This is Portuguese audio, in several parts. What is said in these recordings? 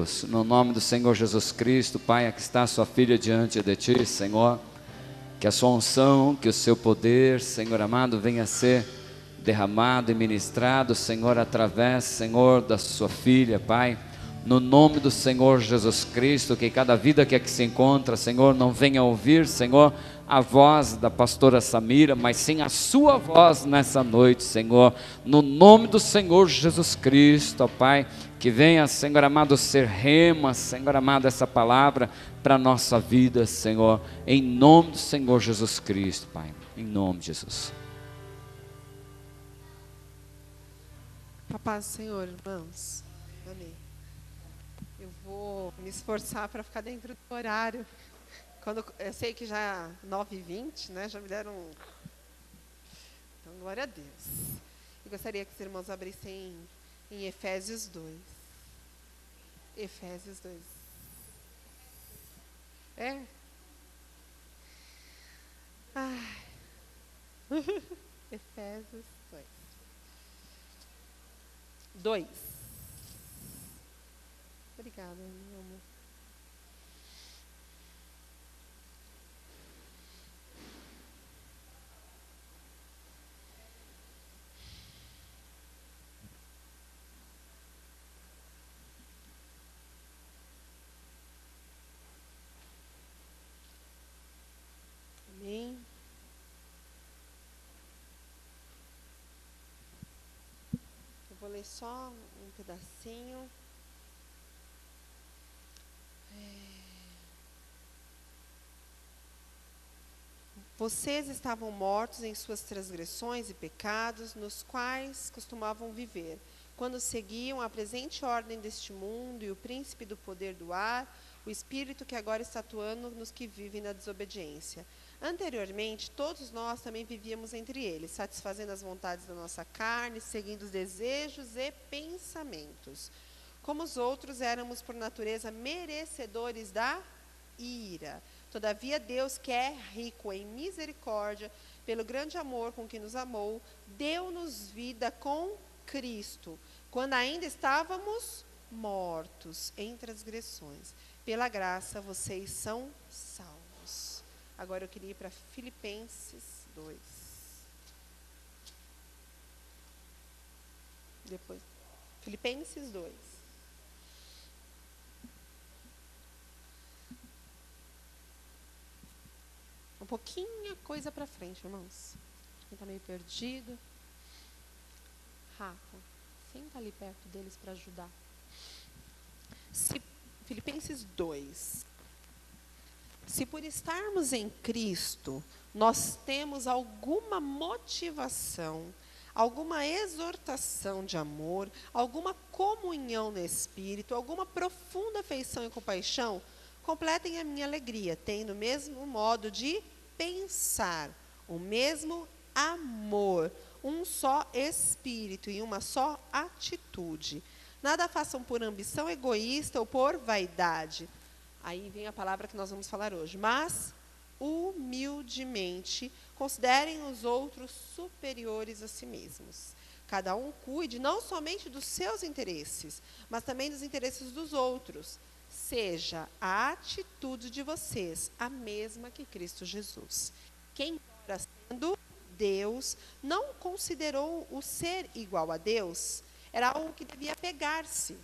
Deus, no nome do Senhor Jesus Cristo, Pai, aqui está a sua filha diante de Ti, Senhor, que a sua unção, que o seu poder, Senhor amado, venha a ser derramado e ministrado, Senhor, através, Senhor, da sua filha, Pai, no nome do Senhor Jesus Cristo, que cada vida que aqui se encontra, Senhor, não venha ouvir, Senhor, a voz da pastora Samira, mas sim a sua voz nessa noite, Senhor, no nome do Senhor Jesus Cristo, ó Pai, que venha, Senhor amado, ser rema, Senhor amado, essa palavra para a nossa vida, Senhor, em nome do Senhor Jesus Cristo, Pai, em nome de Jesus. A paz do Senhor, irmãos. Amém. Eu vou me esforçar para ficar dentro do horário. Eu sei que já é 9h20, né? Já me deram Então, glória a Deus. Eu gostaria que os irmãos abrissem em Efésios 2. Efésios 2. É? Ai. Efésios 2. 2. Obrigada, meu amor. Amém. Eu vou ler só um pedacinho. Vocês estavam mortos em suas transgressões e pecados, nos quais costumavam viver, quando seguiam a presente ordem deste mundo e o príncipe do poder do ar, o espírito que agora está atuando nos que vivem na desobediência. Anteriormente, todos nós também vivíamos entre eles, satisfazendo as vontades da nossa carne, seguindo os desejos e pensamentos. Como os outros, éramos por natureza merecedores da ira. Todavia, Deus, que é rico em misericórdia, pelo grande amor com que nos amou, deu-nos vida com Cristo, quando ainda estávamos mortos em transgressões. Pela graça, vocês são salvos. Agora eu queria ir para Filipenses 2. Depois, Filipenses 2. Um pouquinho coisa para frente, irmãos. Quem está meio perdido. Rafa, senta ali perto deles para ajudar. Filipenses 2. Se por estarmos em Cristo, nós temos alguma motivação, alguma exortação de amor, alguma comunhão no Espírito, alguma profunda afeição e compaixão, completem a minha alegria, tendo o mesmo modo de pensar, o mesmo amor, um só espírito e uma só atitude. Nada façam por ambição egoísta ou por vaidade. Aí vem a palavra que nós vamos falar hoje. Mas, humildemente, considerem os outros superiores a si mesmos. Cada um cuide não somente dos seus interesses, mas também dos interesses dos outros. Seja a atitude de vocês a mesma que Cristo Jesus. Quem, embora sendo Deus, não considerou o ser igual a Deus, era algo que devia pegar-se,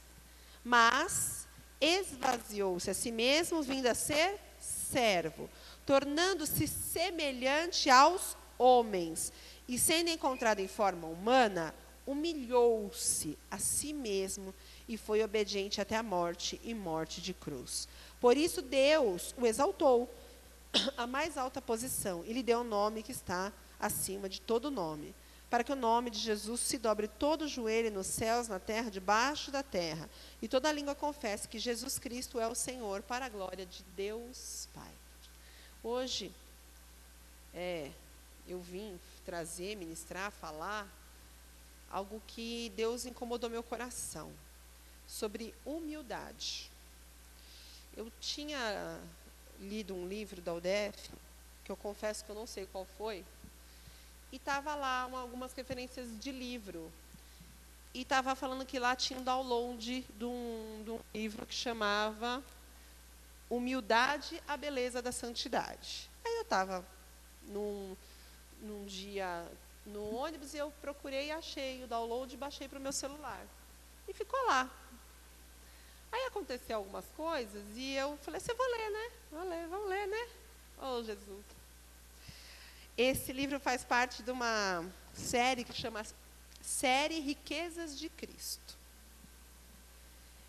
mas esvaziou-se a si mesmo, vindo a ser servo, tornando-se semelhante aos homens, e sendo encontrado em forma humana, humilhou-se a si mesmo e foi obediente até a morte e morte de cruz. Por isso Deus o exaltou à mais alta posição e lhe deu um nome que está acima de todo nome, para que o nome de Jesus se dobre todo o joelho nos céus, na terra, debaixo da terra, e toda língua confesse que Jesus Cristo é o Senhor, para a glória de Deus Pai. Hoje, eu vim trazer, ministrar, falar algo que Deus incomodou meu coração, sobre humildade. Eu tinha lido um livro da UDF, que eu confesso que eu não sei qual foi, e estava lá algumas referências de livro. e estava falando que lá tinha um download de um livro que chamava Humildade, a Beleza da Santidade. Aí eu estava num dia no ônibus e eu procurei e achei o download e baixei para o meu celular. E ficou lá. Aí aconteceu algumas coisas e eu falei assim, eu vou ler, né? Vamos ler, né? Oh, Jesus. Esse livro faz parte de uma série que chama Série Riquezas de Cristo.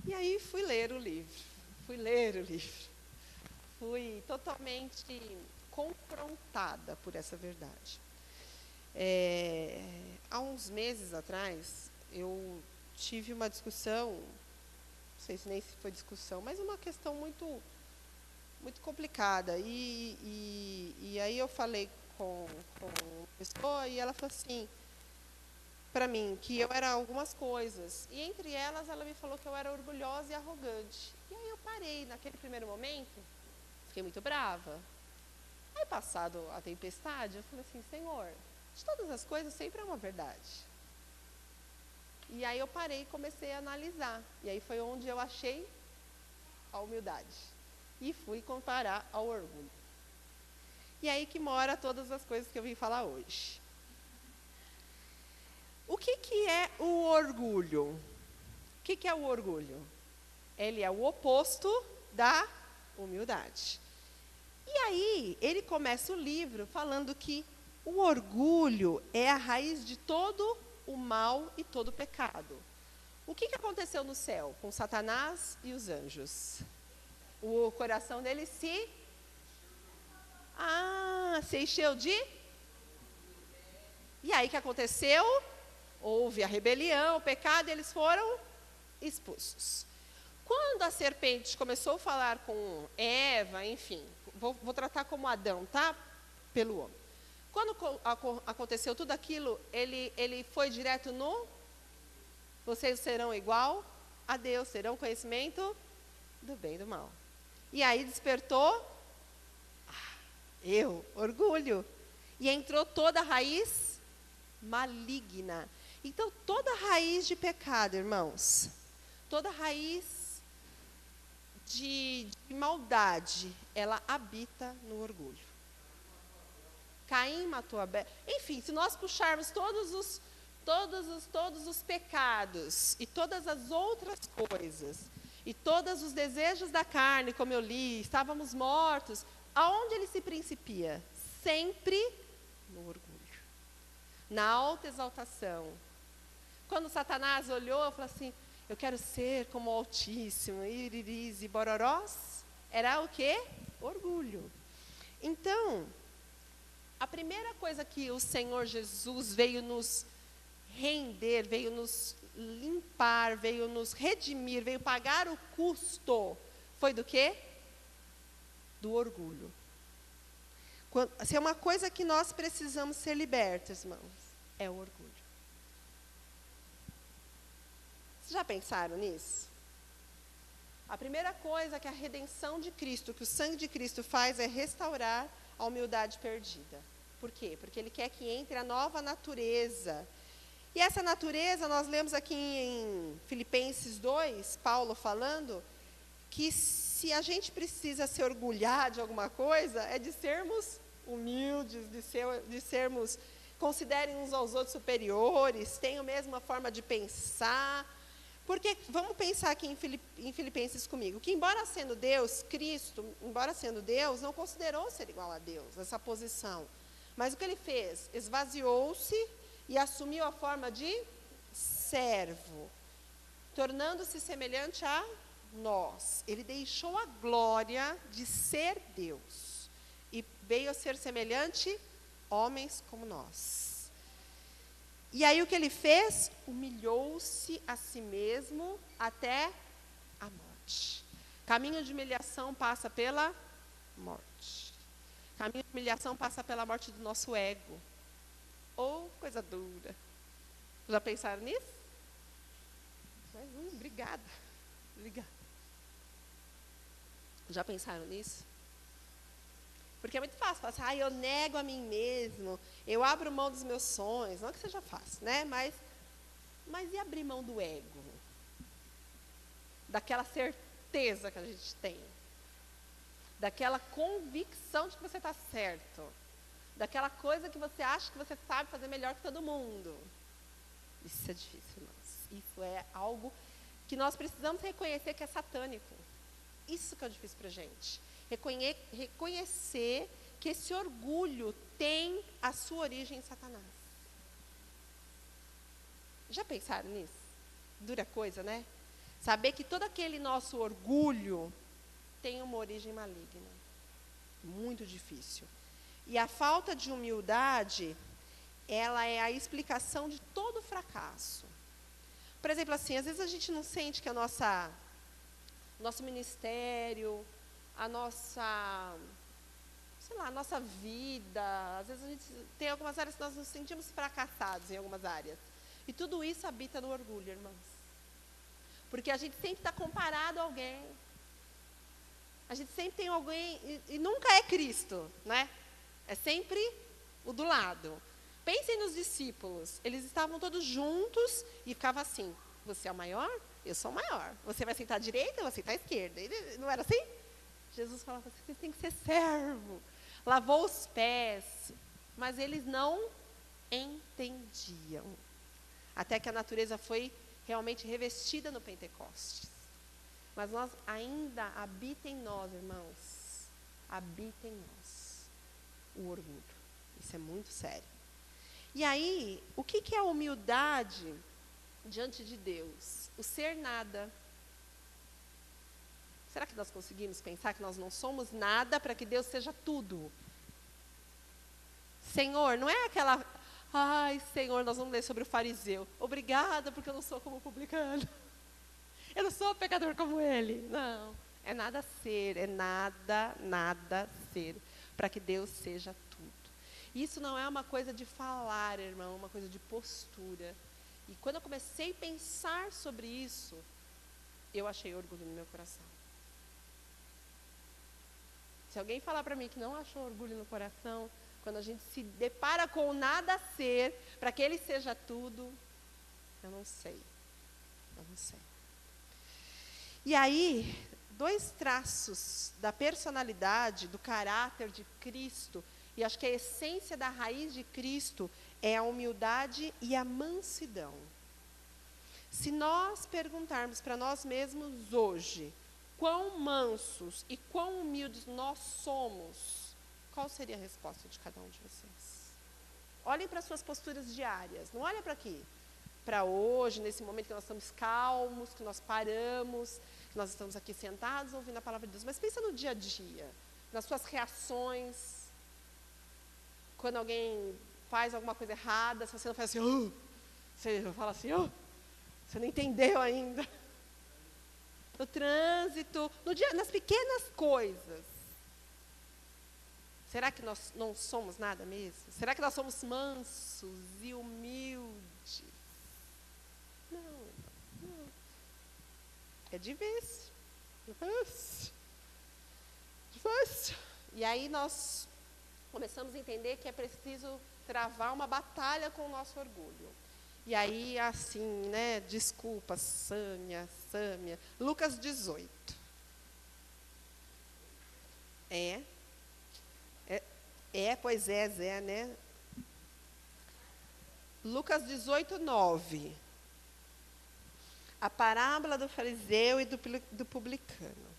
E aí fui ler o livro. Fui totalmente confrontada por essa verdade. Há uns meses atrás, eu tive uma discussão, não sei se nem se foi discussão, mas uma questão muito, muito complicada. E aí eu falei com uma pessoa e ela falou assim, para mim, que eu era algumas coisas. E entre elas, ela me falou que eu era orgulhosa e arrogante. E aí eu parei, naquele primeiro momento, fiquei muito brava. Aí, passado a tempestade, eu falei assim, Senhor, de todas as coisas sempre é uma verdade. E aí eu parei e comecei a analisar. E aí foi onde eu achei a humildade. E fui comparar ao orgulho. E aí que mora todas as coisas que eu vim falar hoje. O que é o orgulho? O que é o orgulho? Ele é o oposto da humildade. E aí, ele começa o livro falando que o orgulho é a raiz de todo o mal e todo o pecado. O que aconteceu no céu com Satanás e os anjos? O coração deles se encheu de... E aí, o que aconteceu? Houve a rebelião, o pecado, e eles foram expulsos. Quando a serpente começou a falar com Eva, enfim, vou tratar como Adão, tá? Pelo homem. Quando aconteceu tudo aquilo, ele foi direto no... Vocês serão igual a Deus, terão conhecimento do bem e do mal. E aí despertou... orgulho. E entrou toda a raiz maligna. Então, toda raiz de pecado, irmãos, toda raiz de maldade, ela habita no orgulho. Caim matou Abel. Enfim, se nós puxarmos todos os pecados e todas as outras coisas, e todos os desejos da carne, como eu li, estávamos mortos, aonde ele se principia? Sempre no orgulho, na autoexaltação. Quando Satanás olhou, falou assim, eu quero ser como o Altíssimo, iriris e bororós, era o quê? Orgulho. Então, a primeira coisa que o Senhor Jesus veio nos render, veio nos limpar, veio nos redimir, veio pagar o custo, foi do quê? Do orgulho. Se é uma coisa que nós precisamos ser libertos, irmãos, é o orgulho. Vocês já pensaram nisso? A primeira coisa que a redenção de Cristo, que o sangue de Cristo faz, é restaurar a humildade perdida. Por quê? Porque Ele quer que entre a nova natureza. E essa natureza, nós lemos aqui em Filipenses 2, Paulo falando, que se a gente precisa se orgulhar de alguma coisa, é de sermos humildes, de sermos, considerem uns aos outros superiores, tenham a mesma forma de pensar. Porque, vamos pensar aqui em Filipenses comigo, que embora sendo Deus, Cristo, embora sendo Deus, não considerou ser igual a Deus, essa posição. Mas o que Ele fez? Esvaziou-se e assumiu a forma de servo, tornando-se semelhante a nós. Ele deixou a glória de ser Deus e veio a ser semelhante a homens como nós. E aí o que Ele fez? Humilhou-se a si mesmo até a morte. Caminho de humilhação passa pela morte. Caminho de humilhação passa pela morte do nosso ego. Coisa dura. Já pensaram nisso? Obrigada. Já pensaram nisso? Porque é muito fácil falar assim, eu nego a mim mesmo, eu abro mão dos meus sonhos. Não que seja fácil, né? Mas Mas e abrir mão do ego? Daquela certeza que a gente tem? Daquela convicção de que você está certo? Daquela coisa que você acha que você sabe fazer melhor que todo mundo? Isso é difícil, irmãos. Isso é algo que nós precisamos reconhecer que é satânico. Isso que é difícil para a gente. Reconhecer que esse orgulho tem a sua origem em Satanás. Já pensaram nisso? Dura coisa, né? Saber que todo aquele nosso orgulho tem uma origem maligna. Muito difícil. E a falta de humildade, ela é a explicação de todo fracasso. Por exemplo, assim, às vezes a gente não sente que nosso ministério, a nossa vida, às vezes a gente tem algumas áreas que nós nos sentimos fracassados em algumas áreas. E tudo isso habita no orgulho, irmãos. Porque a gente sempre está comparado a alguém. A gente sempre tem alguém, e nunca é Cristo, né? É sempre o do lado. Pensem nos discípulos. Eles estavam todos juntos e ficava assim: você é o maior? Eu sou o maior. Você vai sentar à direita, eu vou sentar à esquerda. Ele, não era assim? Jesus falava assim: vocês têm que ser servo. Lavou os pés. Mas eles não entendiam. Até que a natureza foi realmente revestida no Pentecostes. Mas nós ainda habita em nós, irmãos. Habita em nós o orgulho. Isso é muito sério. E aí, o que é a humildade diante de Deus? O ser nada. Será que nós conseguimos pensar que nós não somos nada para que Deus seja tudo? Senhor, não é aquela... Ai, Senhor, nós vamos ler sobre o fariseu. Obrigada, porque eu não sou como o publicano. Eu não sou pecador como ele. Não, é nada ser, é nada ser, para que Deus seja tudo. Isso não é uma coisa de falar, irmão, é uma coisa de postura. E quando eu comecei a pensar sobre isso, eu achei orgulho no meu coração. Se alguém falar para mim que não achou orgulho no coração, quando a gente se depara com o nada ser, para que ele seja tudo, eu não sei. Eu não sei. E aí, 2 traços da personalidade, do caráter de Cristo, e acho que a essência da raiz de Cristo é a humildade e a mansidão. Se nós perguntarmos para nós mesmos hoje, quão mansos e quão humildes nós somos, qual seria a resposta de cada um de vocês? Olhem para as suas posturas diárias, não olhem para aqui. Para hoje, nesse momento que nós estamos calmos, que nós paramos, que nós estamos aqui sentados ouvindo a palavra de Deus. Mas pensa no dia a dia, nas suas reações, quando alguém faz alguma coisa errada, se você não faz assim, você fala assim, você não entendeu ainda. No trânsito, no dia, nas pequenas coisas. Será que nós não somos nada mesmo? Será que nós somos mansos e humildes? Não. É difícil. E aí nós começamos a entender que é preciso travar uma batalha com o nosso orgulho. E aí, assim, né, desculpa, Sâmia, Lucas 18. Pois é, Zé, né? Lucas 18, 9. A parábola do fariseu e do publicano.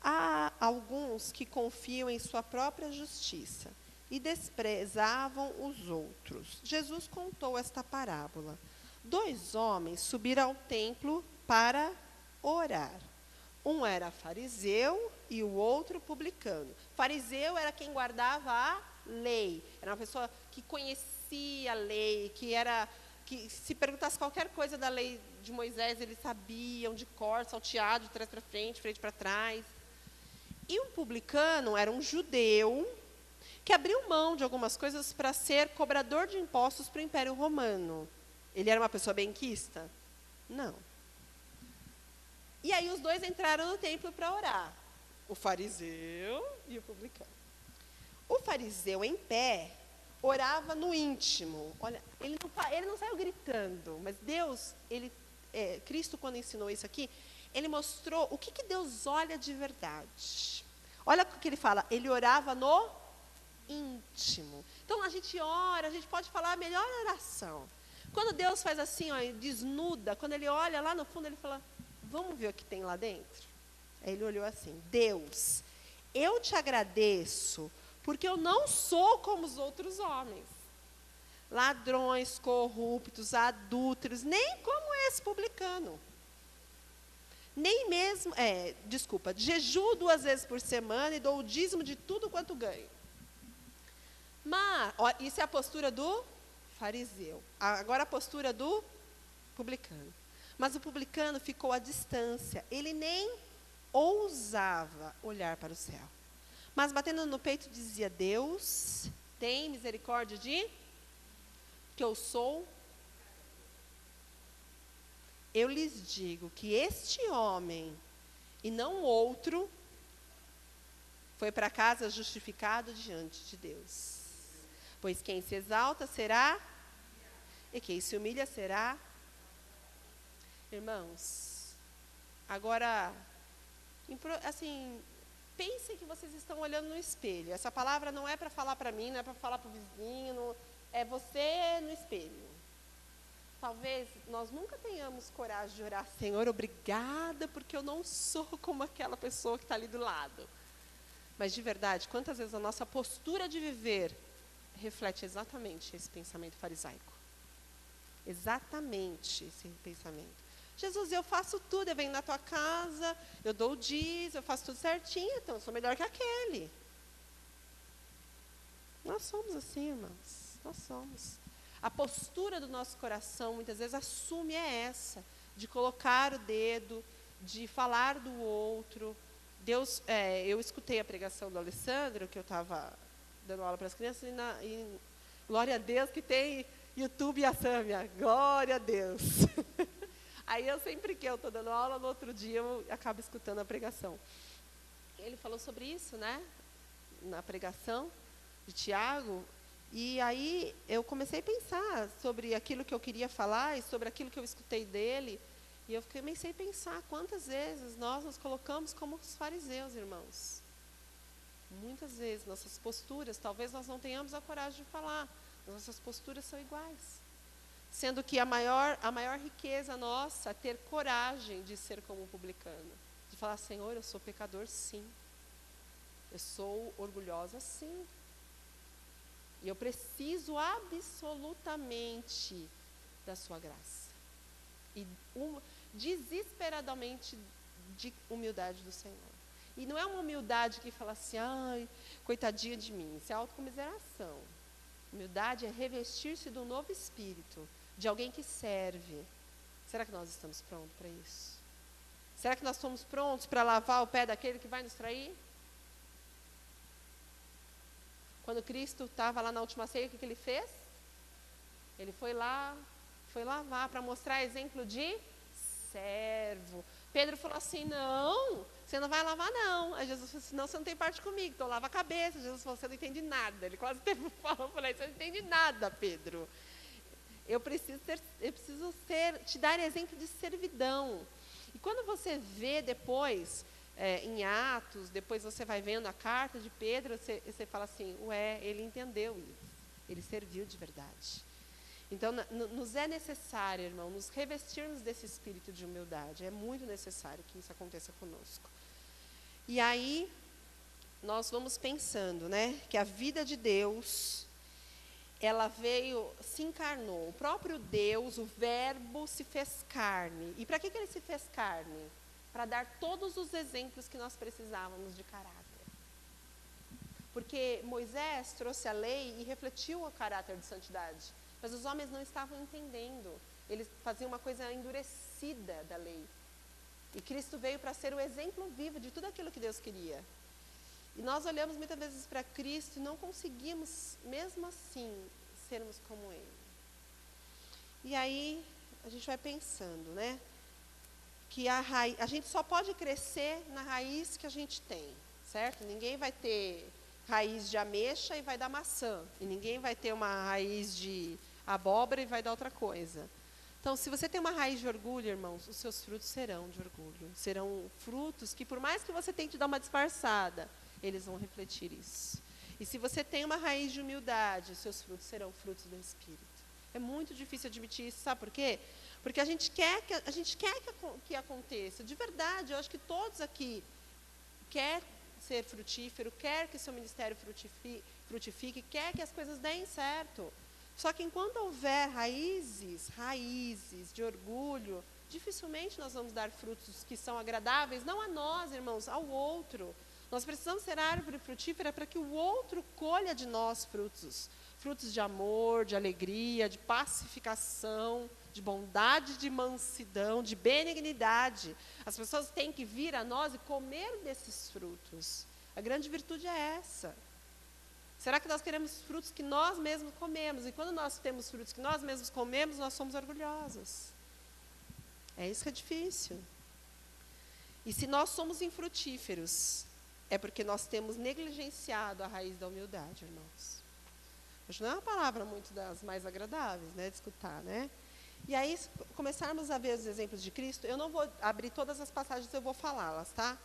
Há alguns que confiam em sua própria justiça e desprezavam os outros. Jesus contou esta parábola. 2 homens subiram ao templo para orar. Um era fariseu e o outro publicano. Fariseu era quem guardava a lei. Era uma pessoa que conhecia a lei, que se perguntasse qualquer coisa da lei de Moisés, eles sabiam de cor, salteado, de trás para frente para trás. E um publicano era um judeu que abriu mão de algumas coisas para ser cobrador de impostos para o Império Romano. Ele era uma pessoa benquista? Não. E aí os 2 entraram no templo para orar. O fariseu e o publicano. O fariseu em pé orava no íntimo. Olha, ele não saiu gritando, mas Deus, Cristo, quando ensinou isso aqui, ele mostrou o que Deus olha de verdade. Olha o que ele fala, ele orava no íntimo. Então, a gente ora, a gente pode falar a melhor oração. Quando Deus faz assim, ó, desnuda, quando ele olha lá no fundo, ele fala, vamos ver o que tem lá dentro? Aí ele olhou assim, Deus, eu te agradeço, porque eu não sou como os outros homens. Ladrões, corruptos, adúlteros, nem como esse publicano. Nem mesmo, jejuo 2 vezes por semana e dou o dízimo de tudo quanto ganho. Mas, ó, isso é a postura do fariseu. Agora a postura do publicano. Mas o publicano ficou à distância. Ele nem ousava olhar para o céu. Mas batendo no peito dizia, Deus, tem misericórdia de que eu sou. Eu lhes digo que este homem, e não outro, foi para casa justificado diante de Deus. Pois quem se exalta será, e quem se humilha será. Irmãos, agora, assim, pensem que vocês estão olhando no espelho. Essa palavra não é para falar para mim, não é para falar para o vizinho, é você no espelho. Talvez nós nunca tenhamos coragem de orar, Senhor, obrigada, porque eu não sou como aquela pessoa que está ali do lado. Mas, de verdade, quantas vezes a nossa postura de viver reflete exatamente esse pensamento farisaico? Exatamente esse pensamento. Jesus, eu faço tudo, eu venho na tua casa, eu dou o dízimo, eu faço tudo certinho, então eu sou melhor que aquele. Nós somos assim, irmãos, nós somos. A postura do nosso coração, muitas vezes, assume essa, de colocar o dedo, de falar do outro. Deus, eu escutei a pregação do Alessandro, que eu estava dando aula para as crianças, e glória a Deus que tem YouTube e a Sâmia, glória a Deus. Aí eu sempre que eu estou dando aula, no outro dia eu acabo escutando a pregação. Ele falou sobre isso, né? Na pregação de Tiago. E aí eu comecei a pensar sobre aquilo que eu queria falar e sobre aquilo que eu escutei dele. E eu comecei a pensar quantas vezes nós nos colocamos como os fariseus, irmãos. Muitas vezes nossas posturas, talvez nós não tenhamos a coragem de falar, nossas posturas são iguais. Sendo que a maior riqueza nossa é ter coragem de ser como um publicano. De falar, Senhor, eu sou pecador, sim. Eu sou orgulhosa, sim. E eu preciso absolutamente da sua graça. E desesperadamente de humildade do Senhor. E não é uma humildade que fala assim, ai, coitadinha de mim. Isso é autocomiseração. Humildade é revestir-se de um novo espírito, de alguém que serve. Será que nós estamos prontos para isso? Será que nós estamos prontos para lavar o pé daquele que vai nos trair? Quando Cristo estava lá na última ceia, o que ele fez? Ele foi lavar para mostrar exemplo de servo. Pedro falou assim, não, você não vai lavar não. Aí Jesus falou assim, não, você não tem parte comigo, então lava a cabeça. Jesus falou, você não entende nada. Ele quase falou para ele, você não entende nada, Pedro. Eu preciso te dar exemplo de servidão. E quando você vê depois, em Atos, depois você vai vendo a carta de Pedro, você fala assim, ele entendeu isso, ele serviu de verdade. Então, nos é necessário, irmão, nos revestirmos desse espírito de humildade, é muito necessário que isso aconteça conosco. E aí, nós vamos pensando, né, que a vida de Deus, ela se encarnou. O próprio Deus, o Verbo, se fez carne. E para que ele se fez carne? Para dar todos os exemplos que nós precisávamos de caráter. Porque Moisés trouxe a lei e refletiu o caráter de santidade. Mas os homens não estavam entendendo. Eles faziam uma coisa endurecida da lei. E Cristo veio para ser o exemplo vivo de tudo aquilo que Deus queria. E nós olhamos muitas vezes para Cristo e não conseguimos, mesmo assim, sermos como Ele. E aí, a gente vai pensando, né? Que a gente só pode crescer na raiz que a gente tem, certo? Ninguém vai ter raiz de ameixa e vai dar maçã. E ninguém vai ter uma raiz de abóbora e vai dar outra coisa. Então, se você tem uma raiz de orgulho, irmãos, os seus frutos serão de orgulho. Serão frutos que, por mais que você tente dar uma disfarçada, eles vão refletir isso. E se você tem uma raiz de humildade, os seus frutos serão frutos do Espírito. É muito difícil admitir isso, sabe por quê? Porque a gente quer que aconteça. De verdade, eu acho que todos aqui quer ser frutífero, quer que seu ministério frutifique, quer que as coisas deem certo. Só que enquanto houver raízes de orgulho, dificilmente nós vamos dar frutos que são agradáveis, não a nós, irmãos, ao outro. Nós precisamos ser árvore frutífera para que o outro colha de nós frutos. Frutos de amor, de alegria, de pacificação, de bondade, de mansidão, de benignidade. As pessoas têm que vir a nós e comer desses frutos. A grande virtude é essa. Será que nós queremos frutos que nós mesmos comemos? E quando nós temos frutos que nós mesmos comemos, nós somos orgulhosos. É isso que é difícil. E se nós somos infrutíferos, é porque nós temos negligenciado a raiz da humildade, irmãos. Hoje não é uma palavra muito das mais agradáveis, né, de escutar, né? E aí, se começarmos a ver os exemplos de Cristo, eu não vou abrir todas as passagens, eu vou falá-las, tá?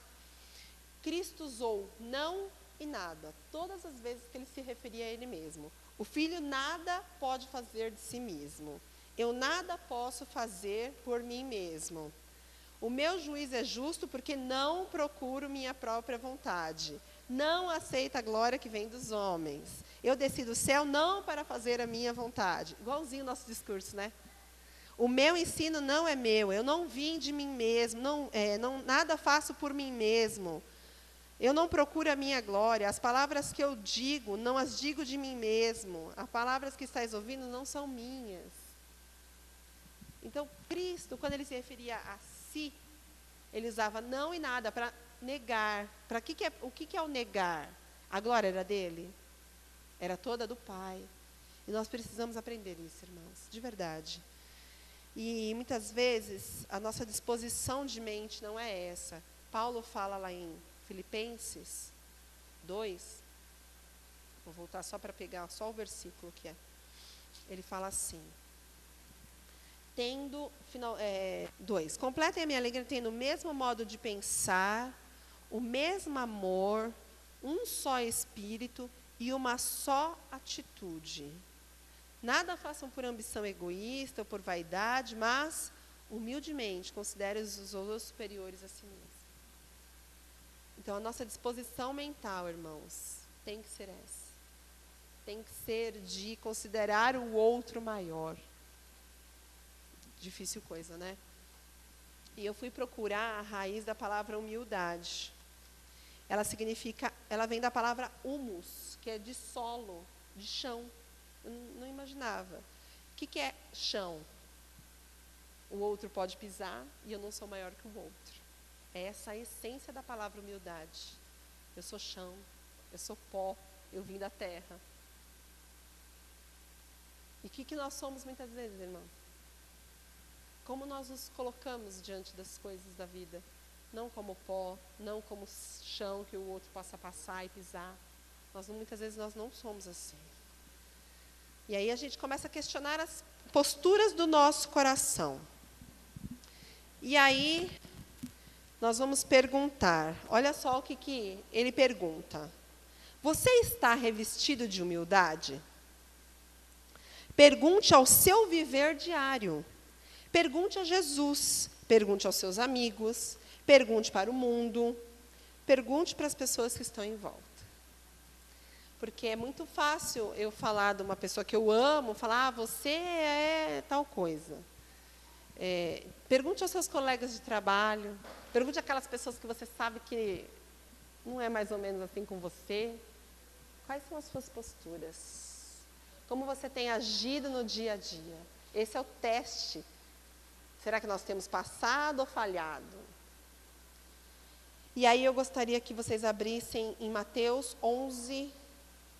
Cristo usou não e nada, todas as vezes que ele se referia a ele mesmo. O filho nada pode fazer de si mesmo. Eu nada posso fazer por mim mesmo. O meu juízo é justo porque não procuro minha própria vontade. Não aceito a glória que vem dos homens. Eu desci do céu não para fazer a minha vontade. Igualzinho o nosso discurso, né? O meu ensino não é meu. Eu não vim de mim mesmo. Nada faço por mim mesmo. Eu não procuro a minha glória. As palavras que eu digo, não as digo de mim mesmo. As palavras que estáis ouvindo não são minhas. Então, Cristo, quando ele se referia a si, ele usava não e nada para negar. O que é o negar? A glória era dele? Era toda do Pai. E nós precisamos aprender isso, irmãos, de verdade. E muitas vezes a nossa disposição de mente não é essa. Paulo fala lá em Filipenses 2, vou voltar só para pegar só o versículo que é. Ele fala assim, 2, completem a minha alegria tendo o mesmo modo de pensar, o mesmo amor, um só espírito e uma só atitude. Nada façam por ambição egoísta ou por vaidade, mas, humildemente, considerem os outros superiores a si mesmos. Então, a nossa disposição mental, irmãos, tem que ser essa. Tem que ser de considerar o outro maior. Difícil coisa, né? E eu fui procurar a raiz da palavra humildade. Ela vem da palavra humus, que é de solo, de chão. Eu não imaginava. O que é chão? O outro pode pisar e eu não sou maior que o outro. É essa a essência da palavra humildade. Eu sou chão, eu sou pó, eu vim da terra. E o que nós somos muitas vezes, irmão? Como nós nos colocamos diante das coisas da vida? Não como pó, não como chão que o outro possa passar e pisar. Muitas vezes nós não somos assim. E aí a gente começa a questionar as posturas do nosso coração. E aí nós vamos perguntar, olha só o que ele pergunta. Você está revestido de humildade? Pergunte ao seu viver diário. Pergunte a Jesus, pergunte aos seus amigos, pergunte para o mundo, pergunte para as pessoas que estão em volta. Porque é muito fácil eu falar de uma pessoa que eu amo, falar, você é tal coisa. Pergunte aos seus colegas de trabalho, pergunte àquelas pessoas que você sabe que não é mais ou menos assim com você. Quais são as suas posturas? Como você tem agido no dia a dia? Esse é o teste. Será que nós temos passado ou falhado? E aí eu gostaria que vocês abrissem em Mateus 11,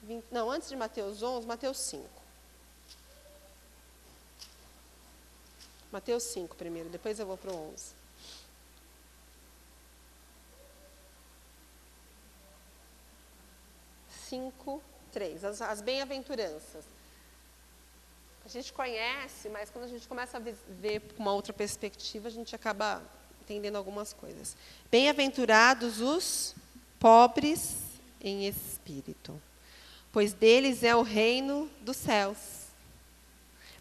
20, não, antes de Mateus 11, Mateus 5. Mateus 5 primeiro, depois eu vou para o 11. 5:3, as bem-aventuranças. A gente conhece, mas quando a gente começa a ver com uma outra perspectiva, a gente acaba entendendo algumas coisas. Bem-aventurados os pobres em espírito, pois deles é o reino dos céus.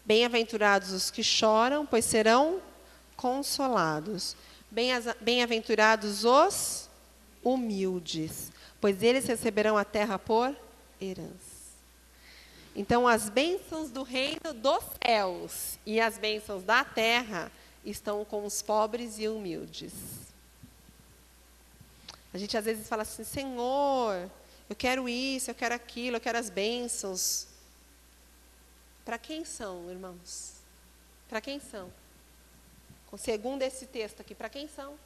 Bem-aventurados os que choram, pois serão consolados. Bem-aventurados os humildes, pois eles receberão a terra por herança. Então, as bênçãos do reino dos céus e as bênçãos da terra estão com os pobres e humildes. A gente às vezes fala assim, Senhor, eu quero isso, eu quero aquilo, eu quero as bênçãos. Para quem são, irmãos? Para quem são? Segundo esse texto aqui, para quem são?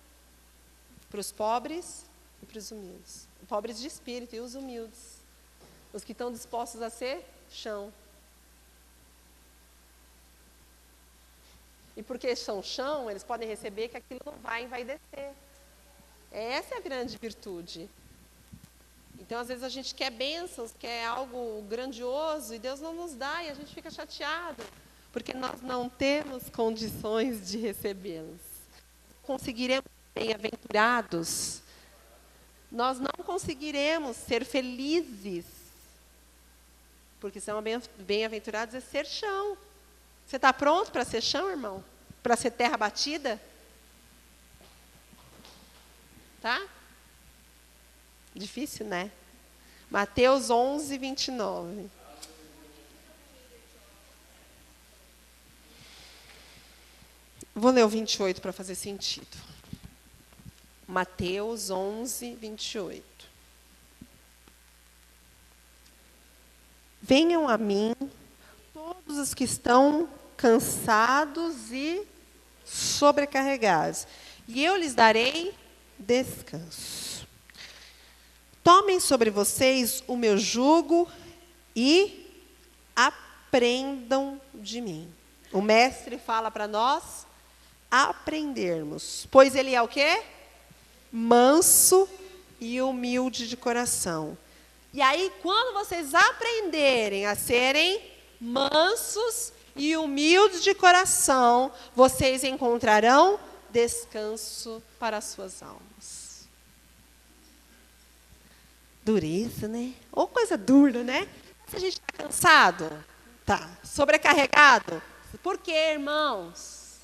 Para os pobres e para os humildes. Os pobres de espírito e os humildes. Os que estão dispostos a ser chão. E porque são chão, eles podem receber que aquilo não vai descer. Essa é a grande virtude. Então, às vezes, a gente quer bênçãos, quer algo grandioso, e Deus não nos dá, e a gente fica chateado, porque nós não temos condições de recebê-los. Conseguiremos ser bem-aventurados, nós não conseguiremos ser felizes, porque ser bem-aventurados é ser chão. Você está pronto para ser chão, irmão? Para ser terra batida? Tá? Difícil, né? Mateus 11:29. Vou ler o 28 para fazer sentido. Mateus 11:28. Venham a mim todos os que estão cansados e sobrecarregados, e eu lhes darei descanso. Tomem sobre vocês o meu jugo e aprendam de mim. O mestre fala para nós aprendermos, pois ele é o quê? Manso e humilde de coração. E aí, quando vocês aprenderem a serem mansos e humildes de coração, vocês encontrarão descanso para as suas almas. Dureza, né? Ou coisa dura, né? Se a gente está cansado, tá sobrecarregado, por quê, irmãos?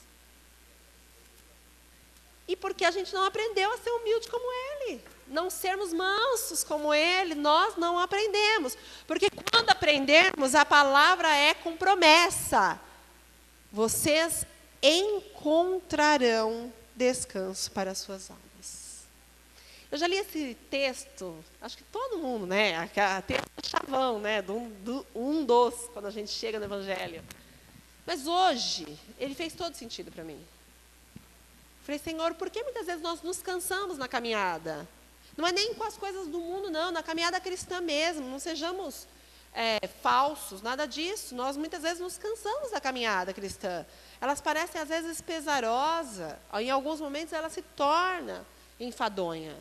E porque a gente não aprendeu a ser humilde como ele. Não sermos mansos como ele, nós não aprendemos. Porque quando aprendermos, a palavra é com promessa. Vocês encontrarão descanso para as suas almas. Eu já li esse texto, acho que todo mundo, né? Texto chavão, né? Quando a gente chega no Evangelho. Mas hoje, ele fez todo sentido para mim. Falei, Senhor, por que muitas vezes nós nos cansamos na caminhada? Não é nem com as coisas do mundo, não, na caminhada cristã mesmo. Não sejamos falsos, nada disso. Nós muitas vezes nos cansamos da caminhada cristã. Elas parecem às vezes pesarosas, em alguns momentos ela se torna enfadonha.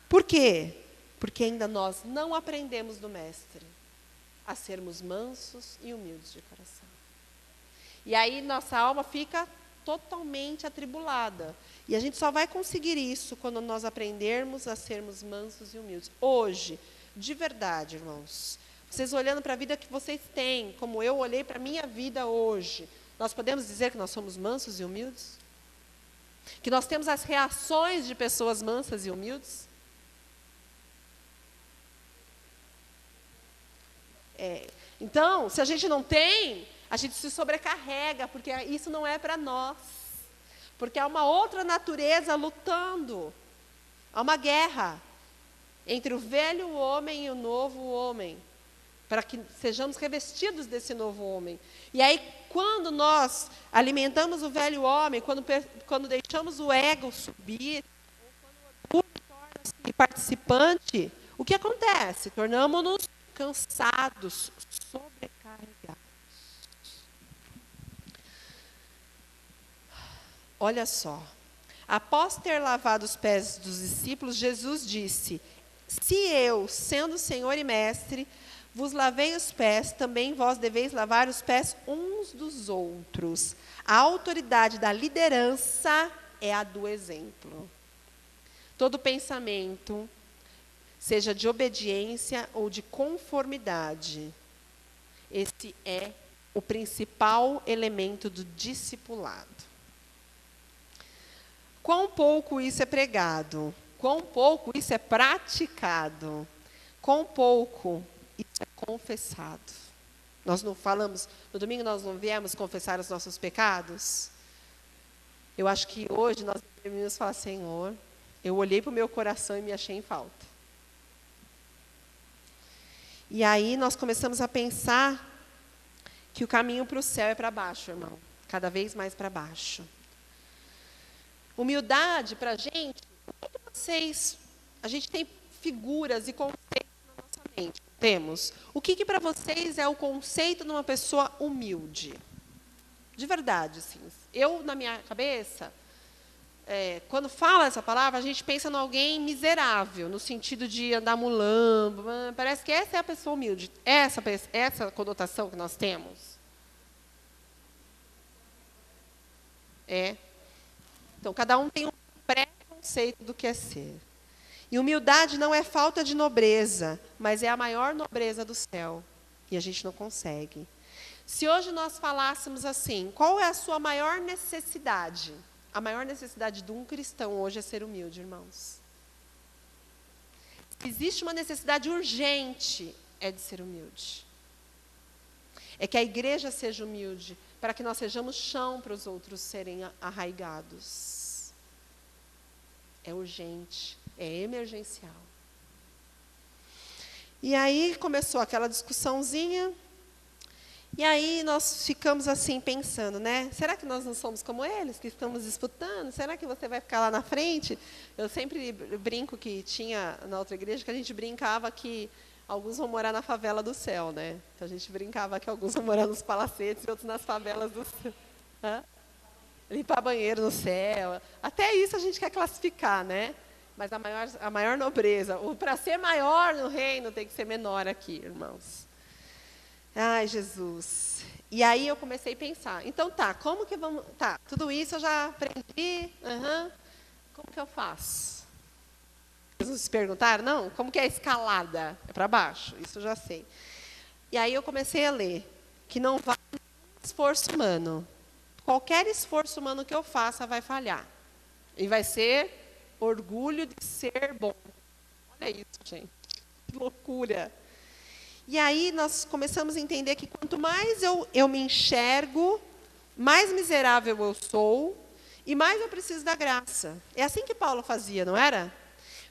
Por quê? Porque ainda nós não aprendemos do Mestre a sermos mansos e humildes de coração. E aí nossa alma fica totalmente atribulada. E a gente só vai conseguir isso quando nós aprendermos a sermos mansos e humildes. Hoje, de verdade, irmãos, vocês olhando para a vida que vocês têm, como eu olhei para a minha vida hoje, nós podemos dizer que nós somos mansos e humildes? Que nós temos as reações de pessoas mansas e humildes? Então, se a gente não tem, a gente se sobrecarrega, porque isso não é para nós. Porque há uma outra natureza lutando. Há uma guerra entre o velho homem e o novo homem, para que sejamos revestidos desse novo homem. E aí, quando nós alimentamos o velho homem, quando deixamos o ego subir, ou quando o orgulho torna-se participante, o que acontece? Tornamos-nos cansados, sobrecarregados. Olha só, após ter lavado os pés dos discípulos, Jesus disse, Se eu, sendo Senhor e Mestre, vos lavei os pés, também vós deveis lavar os pés uns dos outros. A autoridade da liderança é a do exemplo. Todo pensamento, seja de obediência ou de conformidade, esse é o principal elemento do discipulado. Quão pouco isso é pregado, quão pouco isso é praticado, quão pouco isso é confessado. Nós não falamos, no domingo nós não viemos confessar os nossos pecados? Eu acho que hoje nós devemos falar, Senhor, eu olhei para o meu coração e me achei em falta. E aí nós começamos a pensar que o caminho para o céu é para baixo, irmão. Cada vez mais para baixo. Humildade para a gente, a gente tem figuras e conceitos na nossa mente. Temos. O que para vocês é o conceito de uma pessoa humilde? De verdade, assim. Eu, na minha cabeça, quando fala essa palavra, a gente pensa em alguém miserável, no sentido de andar mulambo. Parece que essa é a pessoa humilde. Essa conotação que nós temos. Então, cada um tem um pré-conceito do que é ser. E humildade não é falta de nobreza, mas é a maior nobreza do céu. E a gente não consegue. Se hoje nós falássemos assim, qual é a sua maior necessidade? A maior necessidade de um cristão hoje é ser humilde, irmãos. Existe uma necessidade urgente, é de ser humilde. É que a igreja seja humilde, para que nós sejamos chão para os outros serem arraigados. É urgente, é emergencial. E aí começou aquela discussãozinha, e aí nós ficamos assim pensando, né? Será que nós não somos como eles, que estamos disputando? Será que você vai ficar lá na frente? Eu sempre brinco que tinha na outra igreja, que a gente brincava que alguns vão morar na favela do céu, né? Então a gente brincava que alguns vão morar nos palacetes e outros nas favelas do céu. Limpar banheiro no céu. Até isso a gente quer classificar, né? Mas a maior nobreza, para ser maior no reino, tem que ser menor aqui, irmãos. Ai, Jesus. E aí eu comecei a pensar, então como que vamos... tudo isso eu já aprendi, como que eu faço? Vocês se perguntaram? Não, como que é a escalada? É para baixo, isso eu já sei. E aí eu comecei a ler, que não vale esforço humano. Qualquer esforço humano que eu faça vai falhar. E vai ser orgulho de ser bom. Olha isso, gente. Que loucura. E aí nós começamos a entender que quanto mais eu me enxergo, mais miserável eu sou e mais eu preciso da graça. É assim que Paulo fazia, não era?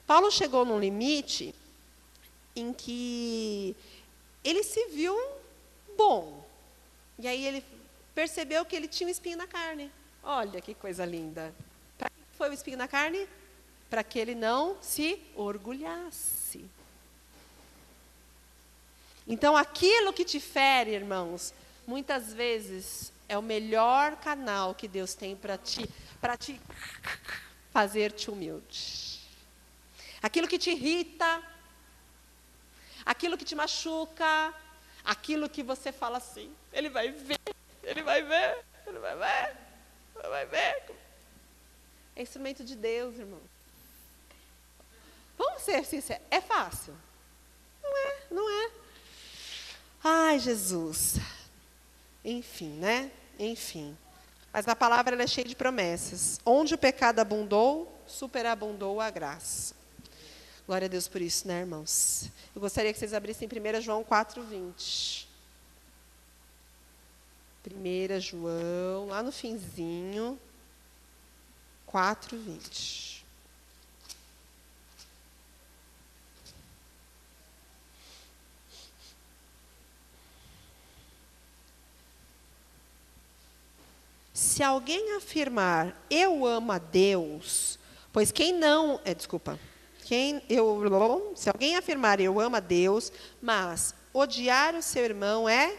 Paulo chegou num limite em que ele se viu bom. E aí ele percebeu que ele tinha um espinho na carne. Olha que coisa linda. Para que foi o espinho na carne? Para que ele não se orgulhasse. Então, aquilo que te fere, irmãos, muitas vezes é o melhor canal que Deus tem para te fazer-te humilde. Aquilo que te irrita, aquilo que te machuca, aquilo que você fala assim, ele vai ver, ele vai ver, ele vai ver, ele vai ver. É instrumento de Deus, irmão. Vamos ser sinceros, é fácil? Não é. Ai, Jesus. Enfim, né? Enfim. Mas a palavra ela é cheia de promessas. Onde o pecado abundou, superabundou a graça. Glória a Deus por isso, né, irmãos? Eu gostaria que vocês abrissem 1 João 4:20. 1 João, lá no finzinho, 4:20. Se alguém afirmar, eu amo a Deus, pois quem não... se alguém afirmar, eu amo a Deus, mas odiar o seu irmão é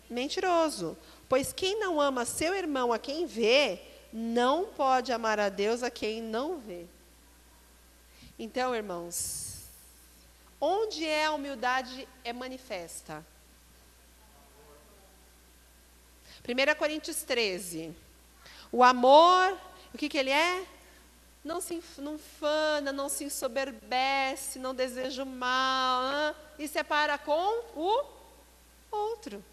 mentiroso. Pois quem não ama seu irmão a quem vê, não pode amar a Deus a quem não vê. Então, irmãos, Onde é a humildade é manifesta? 1 Coríntios 13. O amor, o que ele é? Não fana, não se ensoberbece, não deseja o mal, e separa com o outro.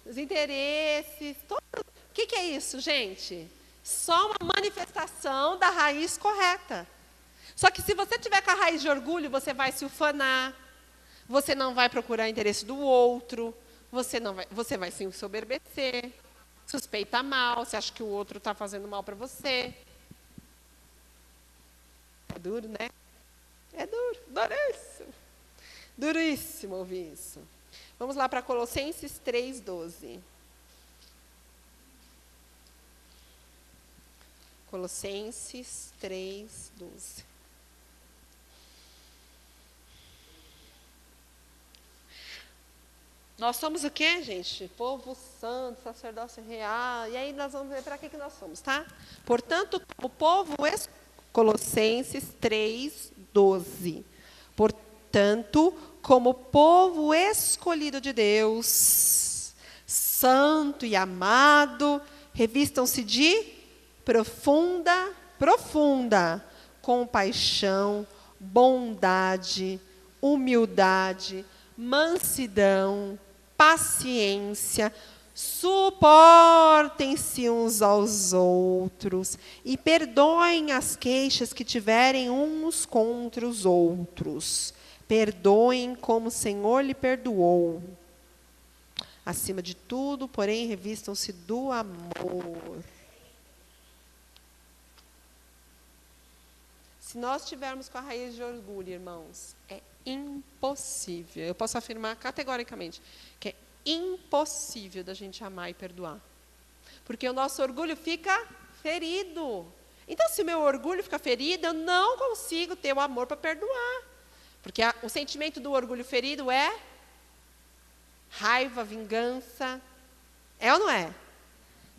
Os interesses, o que é isso, gente? Só uma manifestação da raiz correta. Só que se você tiver com a raiz de orgulho, você vai se ufanar, você não vai procurar o interesse do outro, você vai se ensoberbecer, suspeita mal, você acha que o outro está fazendo mal para você. É duro, né? É duro, duríssimo. Duríssimo ouvir isso. Vamos lá para Colossenses 3:12. Colossenses 3:12. Nós somos o quê, gente? Povo santo, sacerdócio real. E aí nós vamos ver para que nós somos, tá? Portanto, o povo... Colossenses 3:12. Portanto, como povo escolhido de Deus, santo e amado, revistam-se de profunda compaixão, bondade, humildade, mansidão, paciência, suportem-se uns aos outros e perdoem as queixas que tiverem uns contra os outros. Perdoem como o Senhor lhe perdoou. Acima de tudo, porém, revistam-se do amor. Se nós tivermos com a raiz de orgulho, irmãos, é impossível. Eu posso afirmar categoricamente que é impossível da gente amar e perdoar. Porque o nosso orgulho fica ferido. Então, se o meu orgulho fica ferido, eu não consigo ter o amor para perdoar. Porque o sentimento do orgulho ferido é raiva, vingança. É ou não é?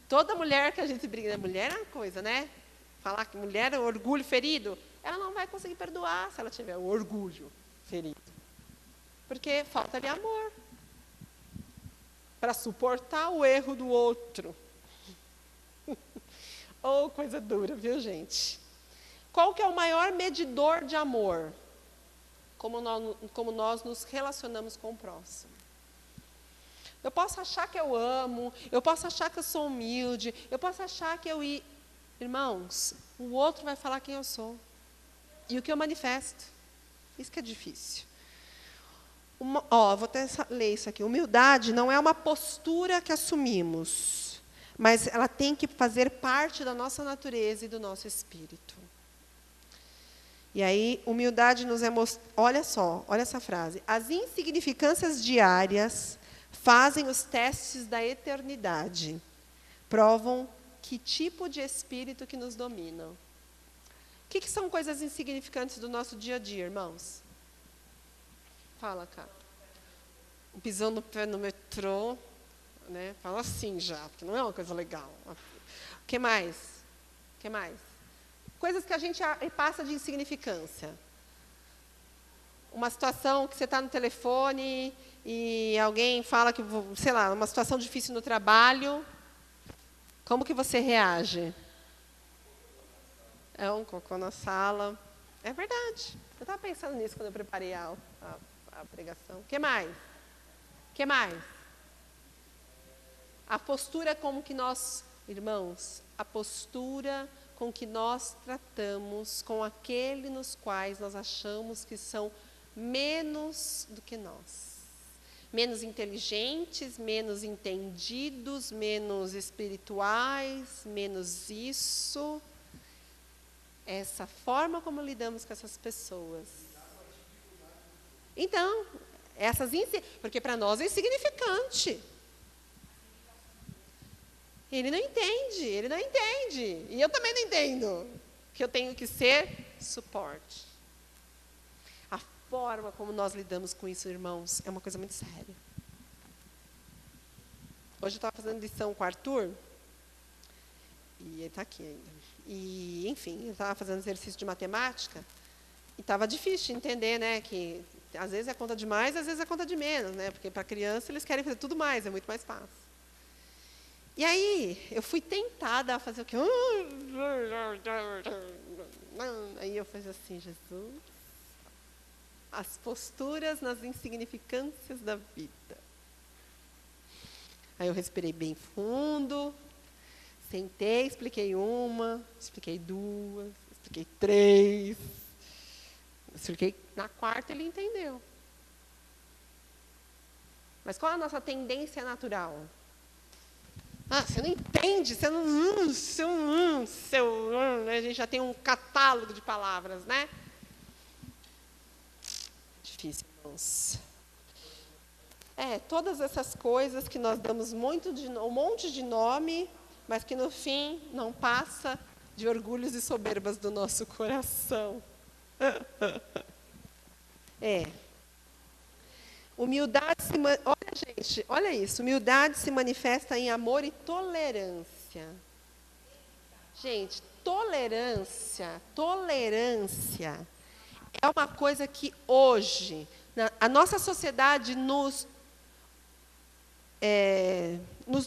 Toda mulher que a gente briga, mulher é uma coisa, né? Falar que mulher é orgulho ferido, ela não vai conseguir perdoar se ela tiver o orgulho ferido. Porque falta-lhe amor para suportar o erro do outro. Oh, coisa dura, viu, gente? Qual que é o maior medidor de amor? Como nós nos relacionamos com o próximo. Eu posso achar que eu amo, eu posso achar que eu sou humilde, eu posso achar que Irmãos, o outro vai falar quem eu sou. E o que eu manifesto. Isso que é difícil. Vou até ler isso aqui. Humildade não é uma postura que assumimos, mas ela tem que fazer parte da nossa natureza e do nosso espírito. E aí, humildade nos é olha só, olha essa frase. As insignificâncias diárias fazem os testes da eternidade. Provam que tipo de espírito que nos domina. O que são coisas insignificantes do nosso dia a dia, irmãos? Fala, cara. O pisão no pé no metrô, né? Fala assim já, porque não é uma coisa legal. O que mais? O que mais? Coisas que a gente passa de insignificância. Uma situação que você está no telefone e alguém fala que, sei lá, uma situação difícil no trabalho. Como que você reage? É um cocô na sala. É verdade. Eu estava pensando nisso quando eu preparei a pregação. O que mais? O que mais? A postura como que nós, irmãos, a postura com que nós tratamos com aqueles nos quais nós achamos que são menos do que nós. Menos inteligentes, menos entendidos, menos espirituais, menos isso. Essa forma como lidamos com essas pessoas. Então, porque para nós é insignificante. Ele não entende. E eu também não entendo. Que eu tenho que ser suporte. A forma como nós lidamos com isso, irmãos, é uma coisa muito séria. Hoje eu estava fazendo lição com o Arthur, e ele está aqui ainda. E, enfim, eu estava fazendo exercício de matemática, E estava difícil de entender, né, que às vezes é conta de mais, às vezes é conta de menos, né, porque para criança eles querem fazer tudo mais, é muito mais fácil. E aí eu fui tentada a fazer o quê? Aí eu falei assim, Jesus, as posturas nas insignificâncias da vida. Aí eu respirei bem fundo, sentei, expliquei uma, expliquei duas, expliquei três, expliquei na quarta, ele entendeu. Mas qual é a nossa tendência natural? Ah, você não entende, você não... a gente já tem um catálogo de palavras, né? Difícil, irmãos. Todas essas coisas que nós damos um monte de nome, mas que no fim não passa de orgulhos e soberbas do nosso coração. Humildade olha, gente, olha isso. Humildade se manifesta em amor e tolerância. Gente, tolerância é uma coisa que hoje a nossa sociedade nos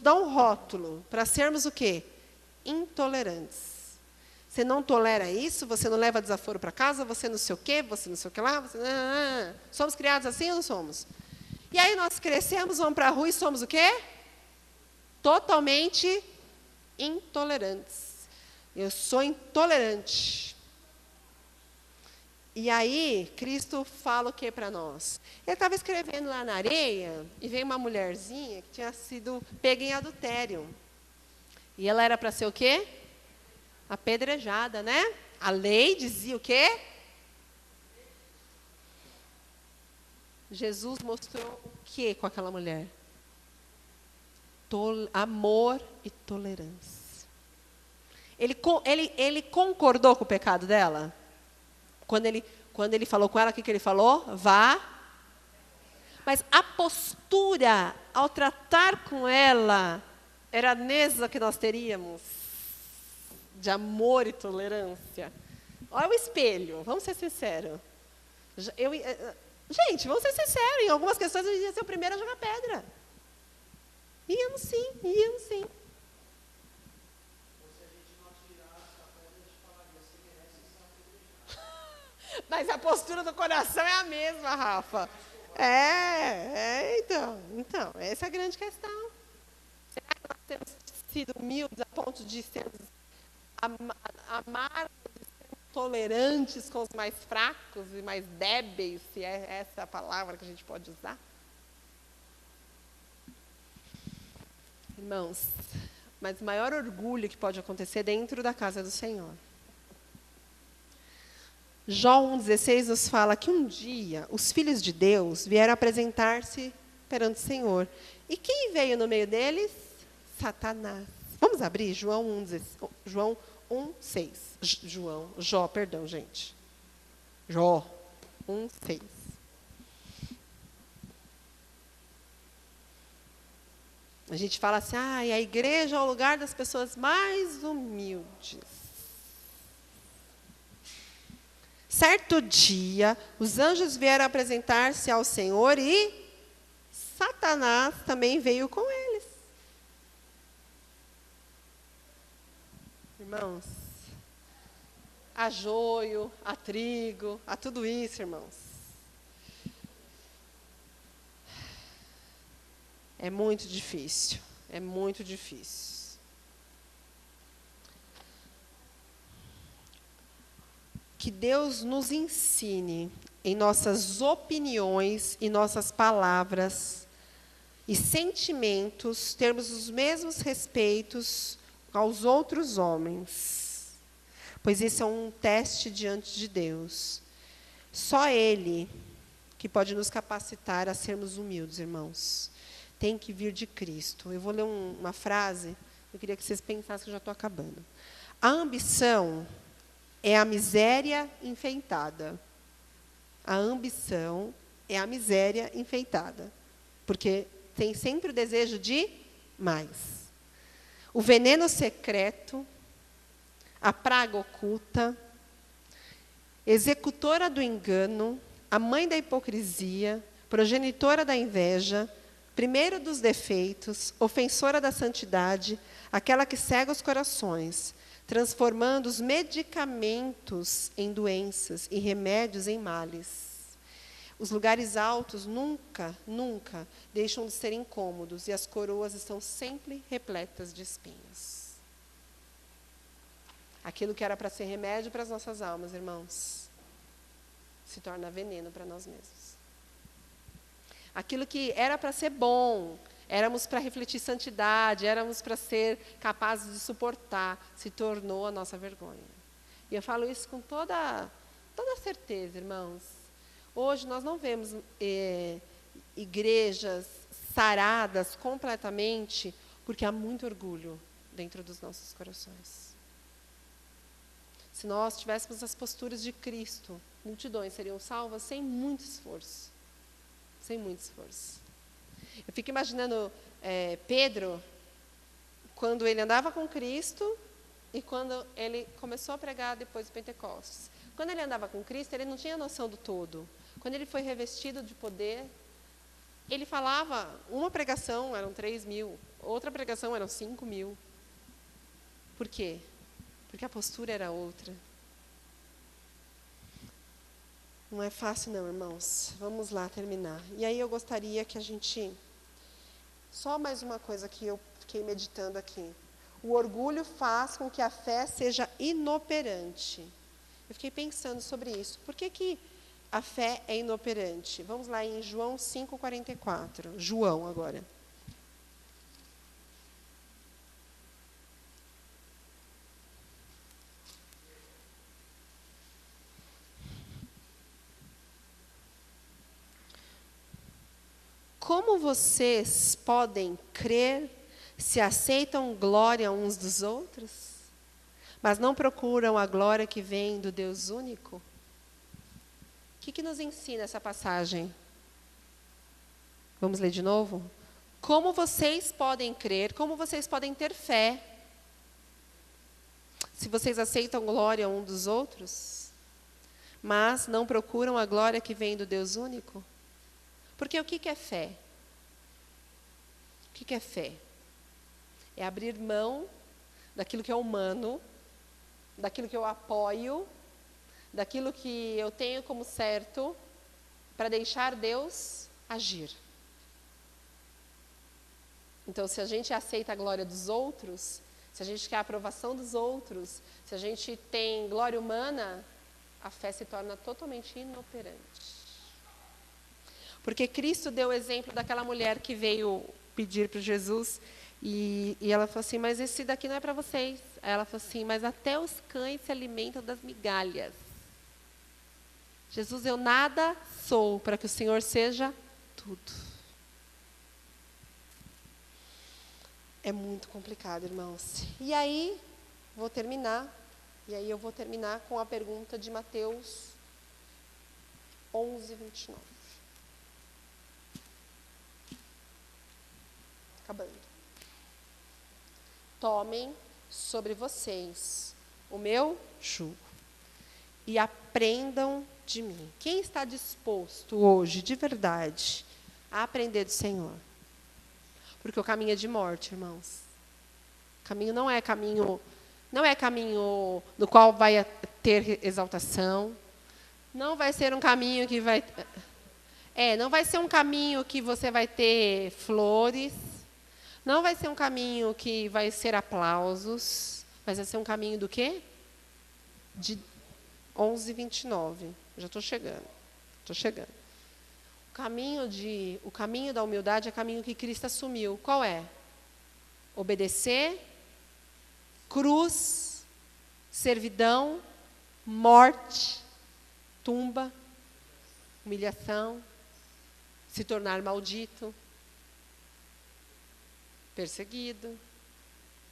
dá um rótulo para sermos o quê? Intolerantes. Você não tolera isso, você não leva desaforo para casa, você não sei o quê, você não sei o que lá. Somos criados assim ou não somos? E aí nós crescemos, vamos para a rua e somos o quê? Totalmente intolerantes. Eu sou intolerante. E aí, Cristo fala o que para nós? Ele estava escrevendo lá na areia, e veio uma mulherzinha que tinha sido pega em adultério. E ela era para ser o quê? Apedrejada, né? A lei dizia o quê? Jesus mostrou o quê com aquela mulher? Amor e tolerância. Ele concordou com o pecado dela? Quando ele falou com ela, o que ele falou? Vá. Mas a postura, ao tratar com ela, era a mesma que nós teríamos, de amor e tolerância. Olha o espelho, vamos ser sinceros. Gente, vamos ser sinceros, em algumas questões eu ia ser o primeiro a jogar pedra. Íamos sim. Mas a postura do coração é a mesma, Rafa. Então, essa é a grande questão. Será que nós temos sido humildes a ponto de sermos amargos e sermos tolerantes com os mais fracos e mais débeis, se é essa a palavra que a gente pode usar? Irmãos, mas o maior orgulho que pode acontecer dentro da casa do Senhor. Jó 1,16 nos fala que um dia os filhos de Deus vieram apresentar-se perante o Senhor. E quem veio no meio deles? Satanás. Vamos abrir Jó 1,6. Jó 1,6. A gente fala assim, a igreja é o lugar das pessoas mais humildes. Certo dia, os anjos vieram apresentar-se ao Senhor e Satanás também veio com eles. Irmãos, há joio, há trigo, há tudo isso, irmãos. É muito difícil, Que Deus nos ensine em nossas opiniões e nossas palavras e sentimentos, termos os mesmos respeitos aos outros homens. Pois esse é um teste diante de Deus. Só Ele que pode nos capacitar a sermos humildes, irmãos. Tem que vir de Cristo. Eu vou ler uma frase, eu queria que vocês pensassem que eu já estou acabando. A ambição é a miséria enfeitada. A ambição é a miséria enfeitada. Porque tem sempre o desejo de mais. O veneno secreto, a praga oculta, executora do engano, a mãe da hipocrisia, progenitora da inveja, primeiro dos defeitos, ofensora da santidade, aquela que cega os corações, transformando os medicamentos em doenças e remédios em males. Os lugares altos nunca deixam de ser incômodos, e as coroas estão sempre repletas de espinhos. Aquilo que era para ser remédio para as nossas almas, irmãos, se torna veneno para nós mesmos. Aquilo que era para ser bom, éramos para refletir santidade, éramos para ser capazes de suportar, se tornou a nossa vergonha. E eu falo isso com toda certeza, irmãos. Hoje nós não vemos igrejas saradas completamente, porque há muito orgulho dentro dos nossos corações. Se nós tivéssemos as posturas de Cristo, multidões seriam salvas sem muito esforço. Sem muito esforço. Eu fico imaginando Pedro, quando ele andava com Cristo e quando ele começou a pregar depois do Pentecostes. Quando ele andava com Cristo, ele não tinha noção do todo. Quando ele foi revestido de poder, ele falava, uma pregação eram 3.000, outra pregação eram 5.000. Por quê? Porque a postura era outra. Não é fácil não, irmãos. Vamos lá terminar. E aí eu gostaria que a gente... Só mais uma coisa que eu fiquei meditando aqui. O orgulho faz com que a fé seja inoperante. Eu fiquei pensando sobre isso. Por que a fé é inoperante? Vamos lá em João 5,44. João agora. Como vocês podem crer se aceitam glória uns dos outros, mas não procuram a glória que vem do Deus único? O que nos ensina essa passagem? Vamos ler de novo? Como vocês podem crer, como vocês podem ter fé, se vocês aceitam glória uns dos outros, mas não procuram a glória que vem do Deus único? Porque o que é fé? O que é fé? É abrir mão daquilo que é humano, daquilo que eu apoio, daquilo que eu tenho como certo, para deixar Deus agir. Então, se a gente aceita a glória dos outros, se a gente quer a aprovação dos outros, se a gente tem glória humana, a fé se torna totalmente inoperante. Porque Cristo deu o exemplo daquela mulher que veio pedir para Jesus e ela falou assim, mas esse daqui não é para vocês. Aí ela falou assim, mas até os cães se alimentam das migalhas. Jesus, eu nada sou para que o Senhor seja tudo. É muito complicado, irmãos. E aí, vou terminar com a pergunta de Mateus 11:29. Acabando. Tomem sobre vocês o meu jugo e aprendam de mim. Quem está disposto hoje, de verdade, a aprender do Senhor? Porque o caminho é de morte, irmãos. O caminho não é caminho no qual vai ter exaltação. Não vai ser um caminho que vai... não vai ser um caminho que você vai ter flores. Não vai ser um caminho que vai ser aplausos, mas vai ser um caminho do quê? De 11:29. Já estou chegando. O caminho da humildade é o caminho que Cristo assumiu. Qual é? Obedecer, cruz, servidão, morte, tumba, humilhação, se tornar maldito, perseguido.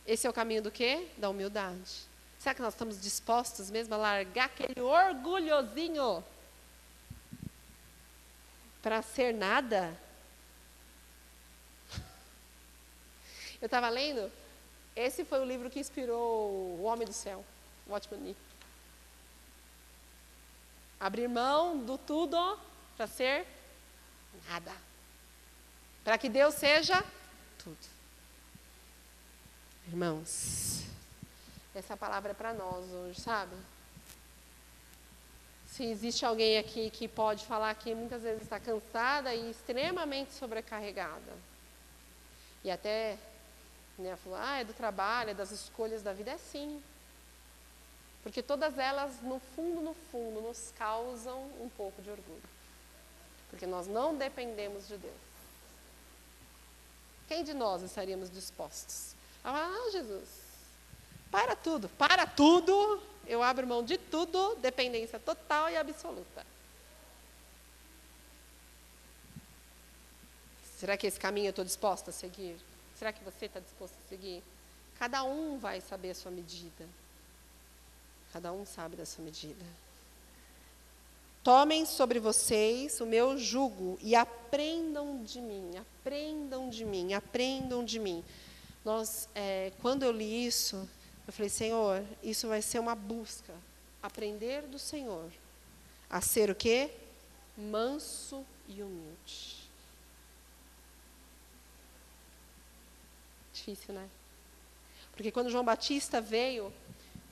Esse é o caminho do quê? Da humildade. Será que nós estamos dispostos mesmo a largar aquele orgulhosinho para ser nada? Eu estava lendo, esse foi o livro que inspirou O Homem do Céu, Watchman Nee. Abrir mão do tudo para ser nada. Para que Deus seja tudo. Irmãos, essa palavra é para nós hoje, sabe? Se existe alguém aqui que pode falar que muitas vezes está cansada e extremamente sobrecarregada. E até, né, falou, é do trabalho, é das escolhas da vida, é sim. Porque todas elas, no fundo, nos causam um pouco de orgulho. Porque nós não dependemos de Deus. Quem de nós estaríamos dispostos a falar, Jesus, para tudo, eu abro mão de tudo, dependência total e absoluta. Será que esse caminho eu estou disposta a seguir? Será que você está disposto a seguir? Cada um vai saber a sua medida. Cada um sabe da sua medida. Tomem sobre vocês o meu jugo e aprendam de mim, aprendam de mim, aprendam de mim. Quando eu li isso, eu falei, Senhor, isso vai ser uma busca. Aprender do Senhor. A ser o quê? Manso e humilde. Difícil, né? Porque quando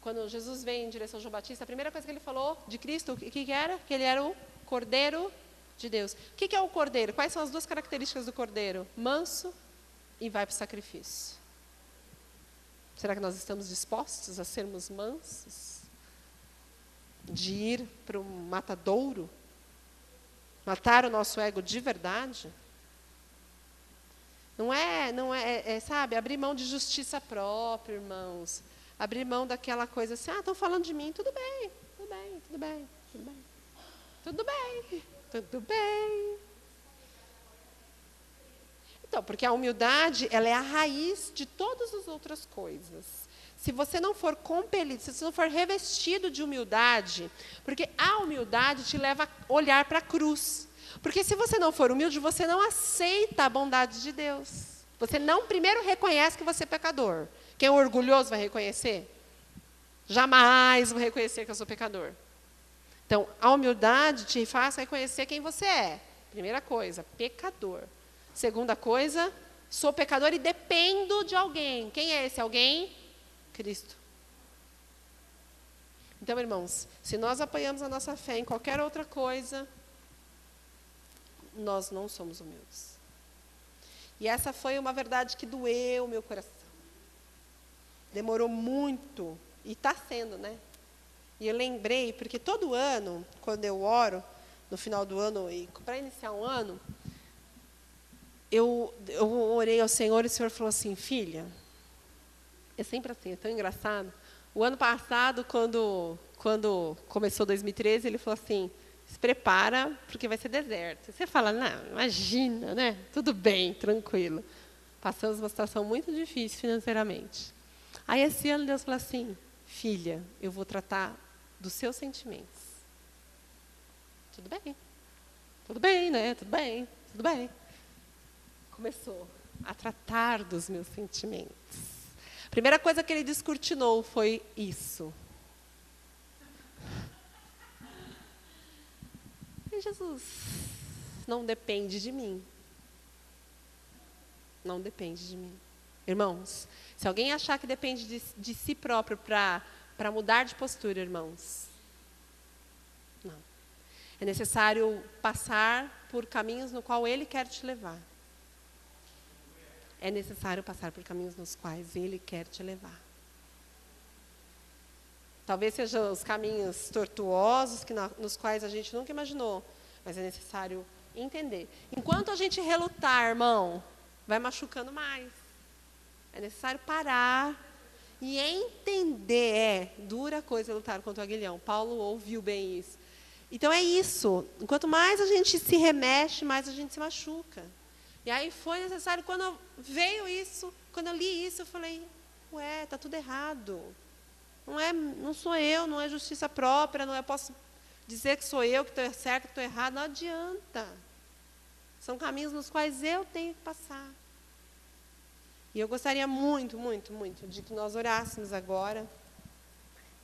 quando Jesus veio em direção a João Batista, a primeira coisa que ele falou de Cristo, o que era? Que ele era o Cordeiro de Deus. O que é o Cordeiro? Quais são as duas características do Cordeiro? Manso e vai para o sacrifício. Será que nós estamos dispostos a sermos mansos? De ir para o matadouro? Matar o nosso ego de verdade? Não é, sabe, abrir mão de justiça própria, irmãos. Abrir mão daquela coisa assim, estão falando de mim, tudo bem. Então, porque a humildade, ela é a raiz de todas as outras coisas. Se você não for compelido, se você não for revestido de humildade, porque a humildade te leva a olhar para a cruz. Porque se você não for humilde, você não aceita a bondade de Deus. Você não primeiro reconhece que você é pecador. Quem é orgulhoso vai reconhecer? Jamais vou reconhecer que eu sou pecador. Então, a humildade te faz reconhecer quem você é. Primeira coisa, pecador. Segunda coisa, sou pecador e dependo de alguém. Quem é esse alguém? Cristo. Então, irmãos, se nós apoiamos a nossa fé em qualquer outra coisa, nós não somos humildes. E essa foi uma verdade que doeu o meu coração. Demorou muito, e está sendo, né? E eu lembrei, porque todo ano, quando eu oro, no final do ano, e para iniciar um ano, eu orei ao Senhor e o Senhor falou assim, filha, é sempre assim, é tão engraçado. O ano passado, quando começou 2013, ele falou assim, se prepara, porque vai ser deserto. Você fala, não, imagina, né? Tudo bem, tranquilo. Passamos uma situação muito difícil financeiramente. Aí, esse ano, Deus falou assim, filha, eu vou tratar dos seus sentimentos. Tudo bem, né? Tudo bem. Começou a tratar dos meus sentimentos. A primeira coisa que ele descortinou foi isso. E Jesus, não depende de mim. Não depende de mim. Irmãos, se alguém achar que depende de si próprio para mudar de postura, irmãos, não. É necessário passar por caminhos no qual Ele quer te levar. É necessário passar por caminhos nos quais Ele quer te levar. Talvez sejam os caminhos tortuosos nos quais a gente nunca imaginou, mas é necessário entender. Enquanto a gente relutar, irmão, vai machucando mais. É necessário parar e entender. Dura coisa lutar contra o aguilhão. Paulo ouviu bem isso. Então é isso. Enquanto mais a gente se remexe, mais a gente se machuca. E aí foi necessário, quando veio isso, quando eu li isso, eu falei, está tudo errado. Não sou eu, não é justiça própria, não posso dizer que sou eu que estou certo, que estou errado. Não adianta. São caminhos nos quais eu tenho que passar. E eu gostaria muito, muito, muito de que nós orássemos agora.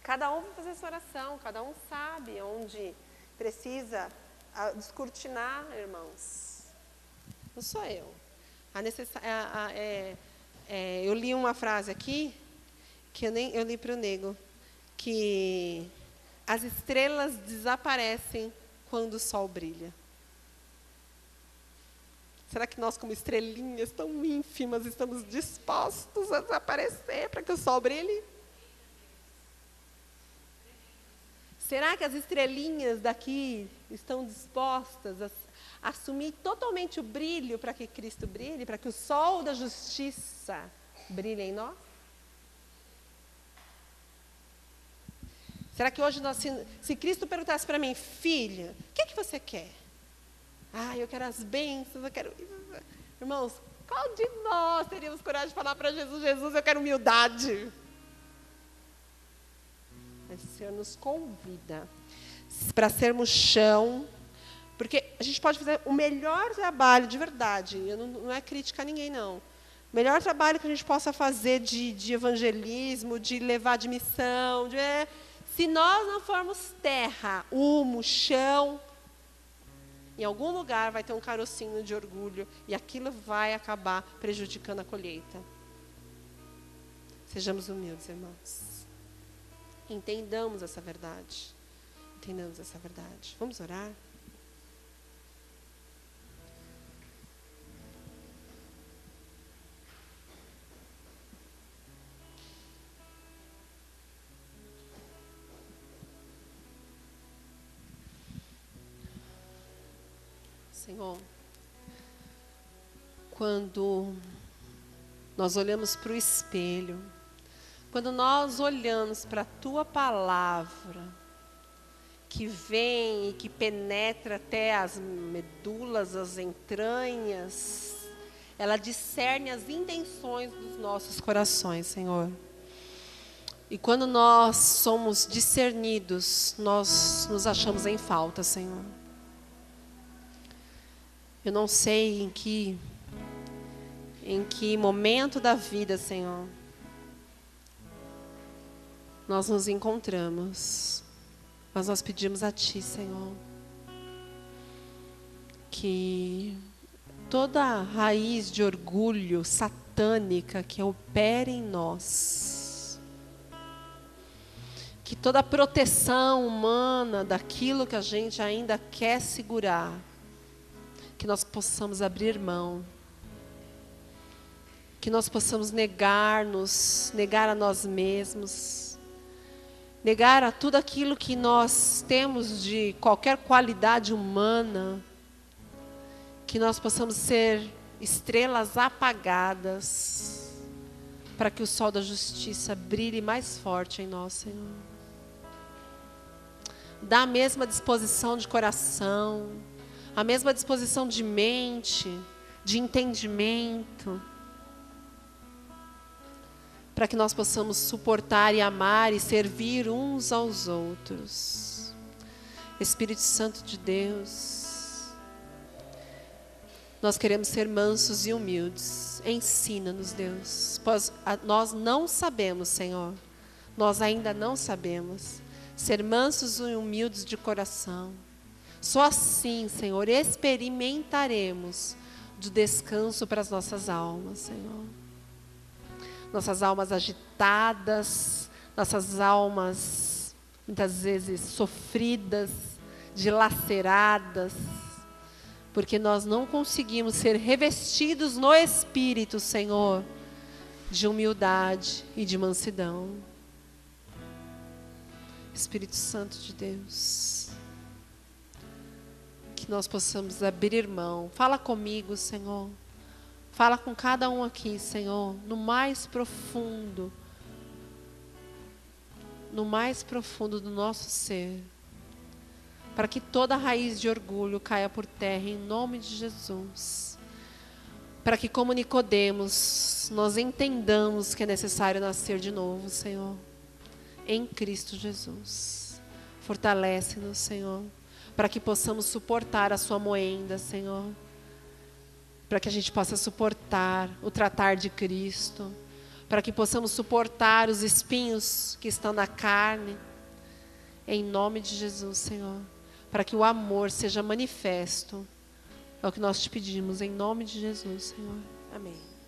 Cada um vai fazer sua oração, cada um sabe onde precisa descortinar, irmãos. Não sou eu. Eu li uma frase aqui, que eu li para o Nego, que as estrelas desaparecem quando o sol brilha. Será que nós, como estrelinhas tão ínfimas, estamos dispostos a desaparecer para que o sol brilhe? Será que as estrelinhas daqui estão dispostas a assumir totalmente o brilho para que Cristo brilhe, para que o sol da justiça brilhe em nós? Será que hoje, se Cristo perguntasse para mim, filha, o que você quer? Eu quero as bênçãos, eu quero isso. Irmãos, qual de nós teríamos coragem de falar para Jesus, Jesus, eu quero humildade? Mas o Senhor nos convida para sermos chão, porque a gente pode fazer o melhor trabalho de verdade, não é crítica a ninguém, não. O melhor trabalho que a gente possa fazer de evangelismo, de levar de missão, se nós não formos terra, humo, chão, em algum lugar vai ter um carocinho de orgulho e aquilo vai acabar prejudicando a colheita. Sejamos humildes, irmãos. Entendamos essa verdade. Entendamos essa verdade. Vamos orar? Senhor, quando nós olhamos para o espelho, quando nós olhamos para a Tua palavra, que vem e que penetra até as medulas, as entranhas, ela discerne as intenções dos nossos corações, Senhor. E quando nós somos discernidos, nós nos achamos em falta, Senhor. Eu não sei em que momento da vida, Senhor, nós nos encontramos, mas nós pedimos a Ti, Senhor, que toda raiz de orgulho satânica que opera em nós, que toda proteção humana daquilo que a gente ainda quer segurar, que nós possamos abrir mão, que nós possamos negar a nós mesmos, negar a tudo aquilo que nós temos de qualquer qualidade humana, que nós possamos ser estrelas apagadas, para que o sol da justiça brilhe mais forte em nós, Senhor. Dá a mesma disposição de coração, a mesma disposição de mente, de entendimento, para que nós possamos suportar e amar e servir uns aos outros. Espírito Santo de Deus, nós queremos ser mansos e humildes. Ensina-nos, Deus. Pois nós não sabemos, Senhor, nós ainda não sabemos ser mansos e humildes de coração. Só assim, Senhor, experimentaremos do descanso para as nossas almas, Senhor. Nossas almas agitadas, nossas almas muitas vezes sofridas, dilaceradas, porque nós não conseguimos ser revestidos no Espírito, Senhor, de humildade e de mansidão. Espírito Santo de Deus, que nós possamos abrir mão. Fala comigo, Senhor. Fala com cada um aqui, Senhor, no mais profundo do nosso ser, para que toda raiz de orgulho caia por terra em nome de Jesus. Para que, como Nicodemos, nós entendamos que é necessário nascer de novo, Senhor, em Cristo Jesus. Fortalece-nos, Senhor, para que possamos suportar a sua moenda, Senhor. Para que a gente possa suportar o tratar de Cristo, para que possamos suportar os espinhos que estão na carne, em nome de Jesus, Senhor, para que o amor seja manifesto. É o que nós te pedimos, em nome de Jesus, Senhor. Amém.